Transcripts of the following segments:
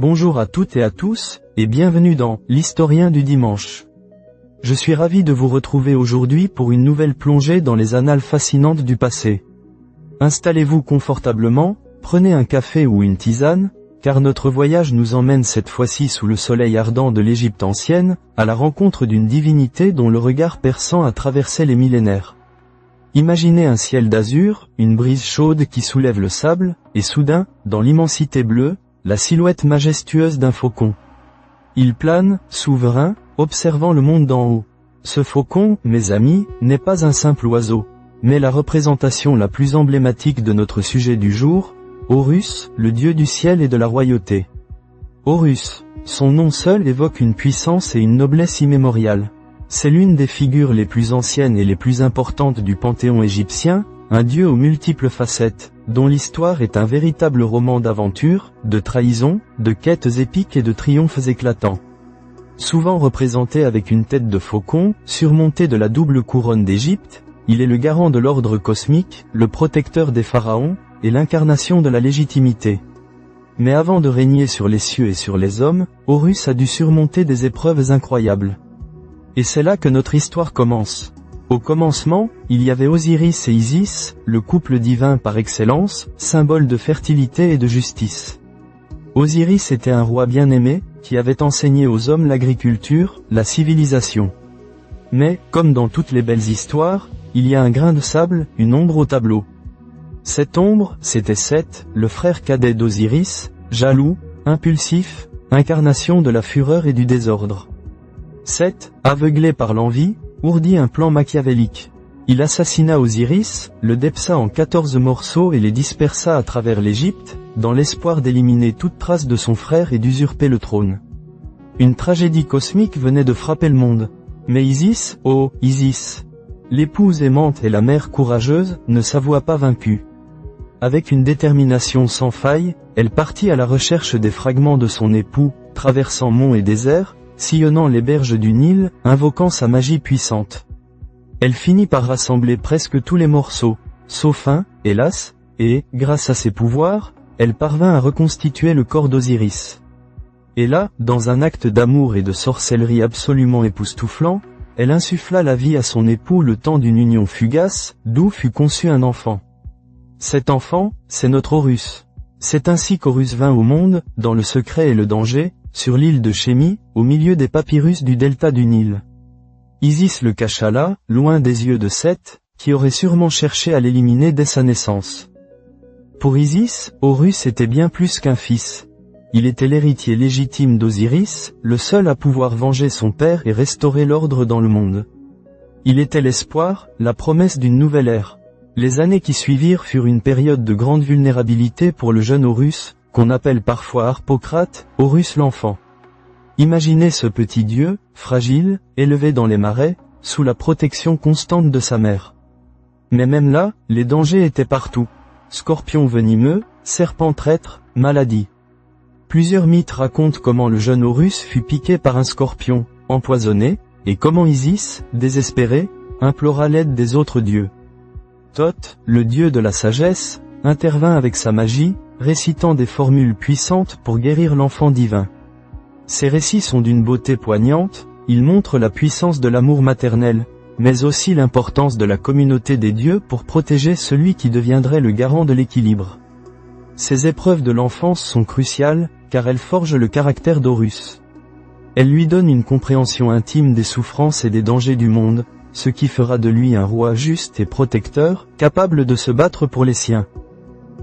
Bonjour à toutes et à tous, et bienvenue dans l'Historien du dimanche. Je suis ravi de vous retrouver aujourd'hui pour une nouvelle plongée dans les annales fascinantes du passé. Installez-vous confortablement, prenez un café ou une tisane, car notre voyage nous emmène cette fois-ci sous le soleil ardent de l'Égypte ancienne, à la rencontre d'une divinité dont le regard perçant a traversé les millénaires. Imaginez un ciel d'azur, une brise chaude qui soulève le sable, et soudain, dans l'immensité bleue, la silhouette majestueuse d'un faucon. Il plane, souverain, observant le monde d'en haut. Ce faucon, mes amis, n'est pas un simple oiseau, mais la représentation la plus emblématique de notre sujet du jour, Horus, le dieu du ciel et de la royauté. Horus, son nom seul évoque une puissance et une noblesse immémoriales. C'est l'une des figures les plus anciennes et les plus importantes du panthéon égyptien, un dieu aux multiples facettes, dont l'histoire est un véritable roman d'aventure, de trahison, de quêtes épiques et de triomphes éclatants. Souvent représenté avec une tête de faucon, surmontée de la double couronne d'Égypte, il est le garant de l'ordre cosmique, le protecteur des pharaons, et l'incarnation de la légitimité. Mais avant de régner sur les cieux et sur les hommes, Horus a dû surmonter des épreuves incroyables. Et c'est là que notre histoire commence. Au commencement, il y avait Osiris et Isis, le couple divin par excellence, symbole de fertilité et de justice. Osiris était un roi bien-aimé, qui avait enseigné aux hommes l'agriculture, la civilisation. Mais, comme dans toutes les belles histoires, il y a un grain de sable, une ombre au tableau. Cette ombre, c'était Seth, le frère cadet d'Osiris, jaloux, impulsif, incarnation de la fureur et du désordre. Seth, aveuglé par l'envie, ourdit un plan machiavélique. Il assassina Osiris, le dépça en 14 morceaux et les dispersa à travers l'Égypte, dans l'espoir d'éliminer toute trace de son frère et d'usurper le trône. Une tragédie cosmique venait de frapper le monde. Mais Isis, oh, Isis, l'épouse aimante et la mère courageuse, ne s'avoua pas vaincue. Avec une détermination sans faille, elle partit à la recherche des fragments de son époux, traversant monts et déserts, sillonnant les berges du Nil, invoquant sa magie puissante. Elle finit par rassembler presque tous les morceaux, sauf un, hélas, et, grâce à ses pouvoirs, elle parvint à reconstituer le corps d'Osiris. Et là, dans un acte d'amour et de sorcellerie absolument époustouflant, elle insuffla la vie à son époux le temps d'une union fugace, d'où fut conçu un enfant. Cet enfant, c'est notre Horus. C'est ainsi qu'Horus vint au monde, dans le secret et le danger, sur l'île de Chémi, au milieu des papyrus du delta du Nil. Isis le cacha là, loin des yeux de Seth, qui aurait sûrement cherché à l'éliminer dès sa naissance. Pour Isis, Horus était bien plus qu'un fils. Il était l'héritier légitime d'Osiris, le seul à pouvoir venger son père et restaurer l'ordre dans le monde. Il était l'espoir, la promesse d'une nouvelle ère. Les années qui suivirent furent une période de grande vulnérabilité pour le jeune Horus, qu'on appelle parfois Harpocrate, Horus l'enfant. Imaginez ce petit dieu, fragile, élevé dans les marais, sous la protection constante de sa mère. Mais même là, les dangers étaient partout. Scorpions venimeux, serpents traîtres, maladies. Plusieurs mythes racontent comment le jeune Horus fut piqué par un scorpion, empoisonné, et comment Isis, désespérée, implora l'aide des autres dieux. Thoth, le dieu de la sagesse, intervint avec sa magie, récitant des formules puissantes pour guérir l'enfant divin. Ces récits sont d'une beauté poignante, ils montrent la puissance de l'amour maternel, mais aussi l'importance de la communauté des dieux pour protéger celui qui deviendrait le garant de l'équilibre. Ces épreuves de l'enfance sont cruciales, car elles forgent le caractère d'Horus. Elles lui donnent une compréhension intime des souffrances et des dangers du monde, ce qui fera de lui un roi juste et protecteur, capable de se battre pour les siens.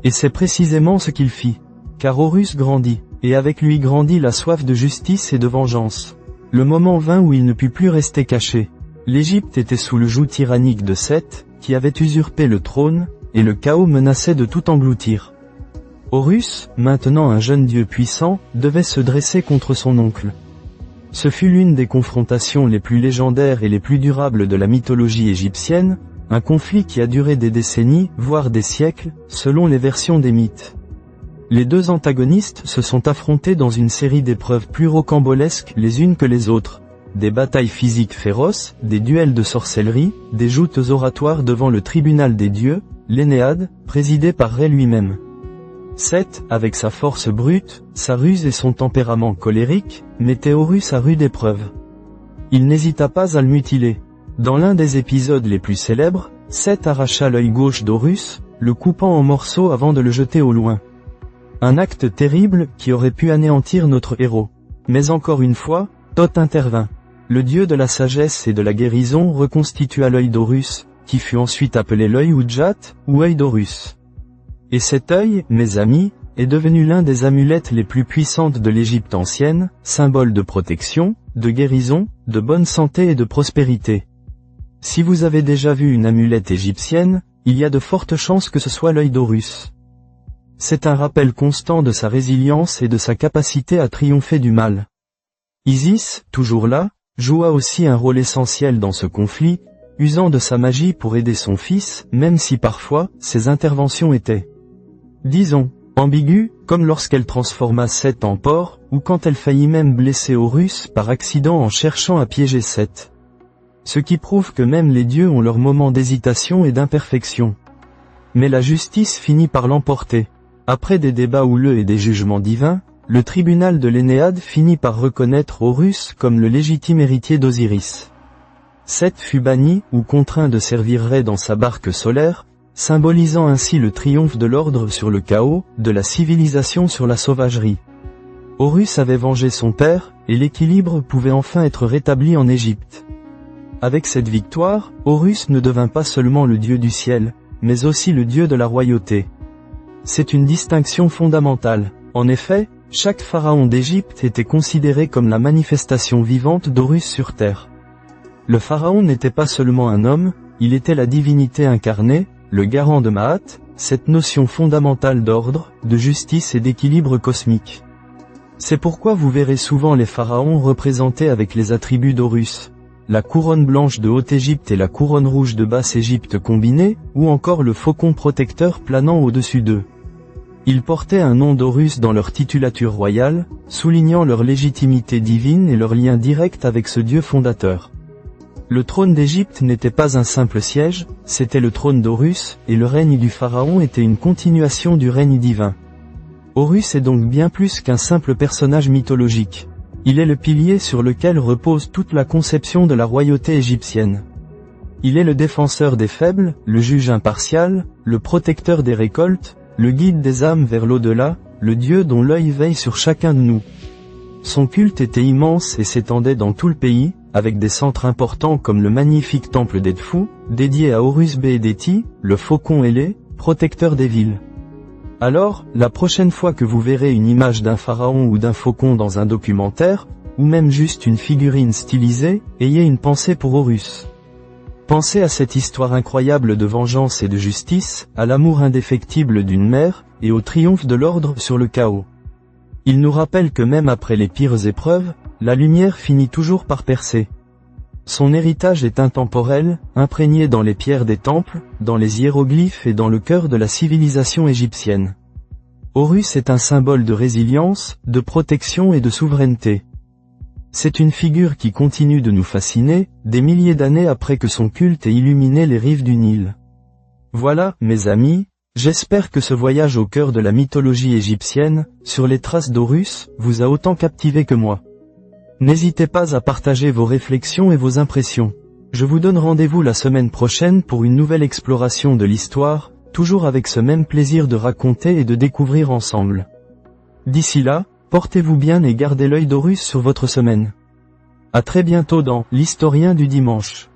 Et c'est précisément ce qu'il fit. Car Horus grandit, et avec lui grandit la soif de justice et de vengeance. Le moment vint où il ne put plus rester caché. L'Égypte était sous le joug tyrannique de Seth, qui avait usurpé le trône, et le chaos menaçait de tout engloutir. Horus, maintenant un jeune dieu puissant, devait se dresser contre son oncle. Ce fut l'une des confrontations les plus légendaires et les plus durables de la mythologie égyptienne, un conflit qui a duré des décennies, voire des siècles, selon les versions des mythes. Les deux antagonistes se sont affrontés dans une série d'épreuves plus rocambolesques les unes que les autres. Des batailles physiques féroces, des duels de sorcellerie, des joutes oratoires devant le tribunal des dieux, l'Énéade, présidé par Rê lui-même. Seth, avec sa force brute, sa ruse et son tempérament colérique, mettait Horus à rude épreuve. Il n'hésita pas à le mutiler. Dans l'un des épisodes les plus célèbres, Seth arracha l'œil gauche d'Horus, le coupant en morceaux avant de le jeter au loin. Un acte terrible qui aurait pu anéantir notre héros. Mais encore une fois, Thoth intervint. Le dieu de la sagesse et de la guérison reconstitua l'œil d'Horus, qui fut ensuite appelé l'œil Udjat, ou œil d'Horus. Et cet œil, mes amis, est devenu l'un des amulettes les plus puissantes de l'Égypte ancienne, symbole de protection, de guérison, de bonne santé et de prospérité. Si vous avez déjà vu une amulette égyptienne, il y a de fortes chances que ce soit l'œil d'Horus. C'est un rappel constant de sa résilience et de sa capacité à triompher du mal. Isis, toujours là, joua aussi un rôle essentiel dans ce conflit, usant de sa magie pour aider son fils, même si parfois, ses interventions étaient, disons, ambiguës, comme lorsqu'elle transforma Seth en porc, ou quand elle faillit même blesser Horus par accident en cherchant à piéger Seth. Ce qui prouve que même les dieux ont leurs moments d'hésitation et d'imperfection. Mais la justice finit par l'emporter. Après des débats houleux et des jugements divins, le tribunal de l'Énéade finit par reconnaître Horus comme le légitime héritier d'Osiris. Seth fut banni ou contraint de servir Rê dans sa barque solaire, symbolisant ainsi le triomphe de l'ordre sur le chaos, de la civilisation sur la sauvagerie. Horus avait vengé son père, et l'équilibre pouvait enfin être rétabli en Égypte. Avec cette victoire, Horus ne devint pas seulement le dieu du ciel, mais aussi le dieu de la royauté. C'est une distinction fondamentale. En effet, chaque pharaon d'Égypte était considéré comme la manifestation vivante d'Horus sur terre. Le pharaon n'était pas seulement un homme, il était la divinité incarnée, le garant de Maat, cette notion fondamentale d'ordre, de justice et d'équilibre cosmique. C'est pourquoi vous verrez souvent les pharaons représentés avec les attributs d'Horus. La couronne blanche de Haute-Égypte et la couronne rouge de Basse-Égypte combinées, ou encore le faucon protecteur planant au-dessus d'eux. Ils portaient un nom d'Horus dans leur titulature royale, soulignant leur légitimité divine et leur lien direct avec ce dieu fondateur. Le trône d'Égypte n'était pas un simple siège, c'était le trône d'Horus, et le règne du pharaon était une continuation du règne divin. Horus est donc bien plus qu'un simple personnage mythologique. Il est le pilier sur lequel repose toute la conception de la royauté égyptienne. Il est le défenseur des faibles, le juge impartial, le protecteur des récoltes, le guide des âmes vers l'au-delà, le Dieu dont l'œil veille sur chacun de nous. Son culte était immense et s'étendait dans tout le pays, avec des centres importants comme le magnifique temple d'Edfou, dédié à Horus Béhédéti, le faucon ailé, protecteur des villes. Alors, la prochaine fois que vous verrez une image d'un pharaon ou d'un faucon dans un documentaire, ou même juste une figurine stylisée, ayez une pensée pour Horus. Pensez à cette histoire incroyable de vengeance et de justice, à l'amour indéfectible d'une mère, et au triomphe de l'ordre sur le chaos. Il nous rappelle que même après les pires épreuves, la lumière finit toujours par percer. Son héritage est intemporel, imprégné dans les pierres des temples, dans les hiéroglyphes et dans le cœur de la civilisation égyptienne. Horus est un symbole de résilience, de protection et de souveraineté. C'est une figure qui continue de nous fasciner, des milliers d'années après que son culte ait illuminé les rives du Nil. Voilà, mes amis, j'espère que ce voyage au cœur de la mythologie égyptienne, sur les traces d'Horus, vous a autant captivé que moi. N'hésitez pas à partager vos réflexions et vos impressions. Je vous donne rendez-vous la semaine prochaine pour une nouvelle exploration de l'histoire, toujours avec ce même plaisir de raconter et de découvrir ensemble. D'ici là, portez-vous bien et gardez l'œil d'Horus sur votre semaine. À très bientôt dans l'Historien du dimanche.